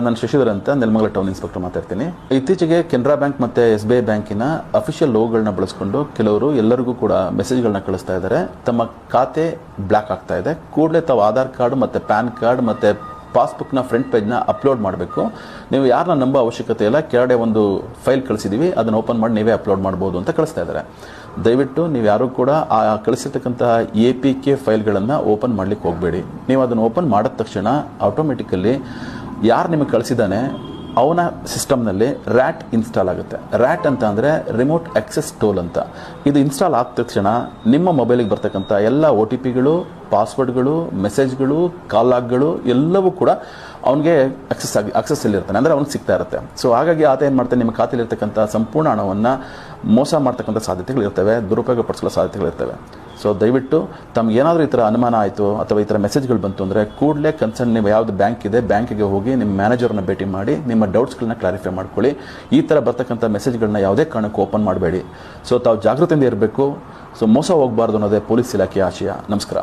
ನಾನು ಶಶಿಧರ್ ಅಂತ Nelamangala town inspector ಮಾತಾಡ್ತೀನಿ. ಇತ್ತೀಚೆಗೆ ಕೆನರಾ ಬ್ಯಾಂಕ್ ಮತ್ತು SBI ಬ್ಯಾಂಕಿನ ಅಫಿಷಿಯಲ್ ಲೋಗೋಗಳನ್ನ ಬಳಸ್ಕೊಂಡು ಕೆಲವರು ಎಲ್ಲರಿಗೂ ಕೂಡ ಮೆಸೇಜ್ಗಳನ್ನ ಕಳಿಸ್ತಾ ಇದ್ದಾರೆ. ತಮ್ಮ ಖಾತೆ ಬ್ಲಾಕ್ ಆಗ್ತಾ ಇದೆ, ಕೂಡಲೇ ತಾವು ಆಧಾರ್ ಕಾರ್ಡ್ ಮತ್ತು ಪ್ಯಾನ್ ಕಾರ್ಡ್ ಮತ್ತು ಪಾಸ್ಬುಕ್ನ ಫ್ರಂಟ್ ಪೇಜ್ನ ಅಪ್ಲೋಡ್ ಮಾಡಬೇಕು. ನೀವು ಯಾರನ್ನ ನಂಬೋ ಅವಶ್ಯಕತೆ ಇಲ್ಲ, ಕೆಳಗಡೆ ಒಂದು ಫೈಲ್ ಕಳಿಸಿದ್ದೀವಿ, ಅದನ್ನು ಓಪನ್ ಮಾಡಿ ನೀವೇ ಅಪ್ಲೋಡ್ ಮಾಡ್ಬೋದು ಅಂತ ಕಳಿಸ್ತಾ ಇದ್ದಾರೆ. ದಯವಿಟ್ಟು ನೀವು ಯಾರು ಕೂಡ ಆ ಕಳಿಸಿರ್ತಕ್ಕಂತಹ APK ಫೈಲ್ಗಳನ್ನು ಓಪನ್ ಮಾಡ್ಲಿಕ್ಕೆ ಹೋಗಬೇಡಿ. ನೀವು ಅದನ್ನು ಓಪನ್ ಮಾಡಿದ ತಕ್ಷಣ ಆಟೋಮೆಟಿಕಲಿ ಯಾರು ನಿಮಗೆ ಕಳಿಸಿದ್ದಾನೆ ಅವನ ಸಿಸ್ಟಮ್ನಲ್ಲಿ RAT ಇನ್ಸ್ಟಾಲ್ ಆಗುತ್ತೆ. RAT ಅಂತ ಅಂದರೆ ರಿಮೋಟ್ ಆಕ್ಸೆಸ್ ಟೂಲ್ ಅಂತ. ಇದು ಇನ್ಸ್ಟಾಲ್ ಆದ ತಕ್ಷಣ ನಿಮ್ಮ ಮೊಬೈಲಿಗೆ ಬರ್ತಕ್ಕಂಥ ಎಲ್ಲ OTPಗಳು, ಪಾಸ್ವರ್ಡ್ಗಳು, ಮೆಸೇಜ್ಗಳು, ಕಾಲ್ ಲಾಗ್ಗಳು ಎಲ್ಲವೂ ಕೂಡ ಅವನಿಗೆ ಆಕ್ಸೆಸ್ ಇರ್ತಾನೆ, ಅಂದರೆ ಅವ್ನಿಗೆ ಸಿಗ್ತಾ ಇರುತ್ತೆ. ಸೊ ಹಾಗಾಗಿ ಆತ ಏನು ಮಾಡ್ತಾನೆ, ನಿಮ್ಮ ಖಾತೆಯಲ್ಲಿರ್ತಕ್ಕಂಥ ಸಂಪೂರ್ಣ ಹಣವನ್ನು ಮೋಸ ಮಾಡ್ತಕ್ಕಂಥ ಸಾಧ್ಯತೆಗಳಿರ್ತವೆ, ದುರುಪಯೋಗ ಪಡಿಸೋ ಸಾಧ್ಯತೆಗಳಿರ್ತವೆ. ಸೊ ದಯವಿಟ್ಟು ತಮ್ಗೆ ಏನಾದರೂ ಈ ಥರ ಅನುಮಾನ ಆಯಿತು ಅಥವಾ ಈ ಥರ ಮೆಸೇಜ್ಗಳು ಬಂತು ಅಂದರೆ ಕೂಡಲೇ ಕನ್ಸರ್ನ್ ನೀವು ಯಾವುದು ಬ್ಯಾಂಕ್ ಇದೆ ಬ್ಯಾಂಕಿಗೆ ಹೋಗಿ ನಿಮ್ಮ ಮ್ಯಾನೇಜರ್ನ ಭೇಟಿ ಮಾಡಿ ನಿಮ್ಮ ಡೌಟ್ಸ್ಗಳನ್ನ ಕ್ಲಾರಿಫೈ ಮಾಡ್ಕೊಳ್ಳಿ. ಈ ಥರ ಬರ್ತಕ್ಕಂಥ ಮೆಸೇಜ್ಗಳನ್ನ ಯಾವುದೇ ಕಾರಣಕ್ಕೂ ಓಪನ್ ಮಾಡಬೇಡಿ. ಸೊ ತಾವು ಜಾಗೃತಿಯಿಂದ ಇರಬೇಕು. ಸೊ ಮೋಸ ಹೋಗಬಾರ್ದು ಅನ್ನೋದೇ ಪೊಲೀಸ್ ಇಲಾಖೆಯ ಆಶಯ. ನಮಸ್ಕಾರ.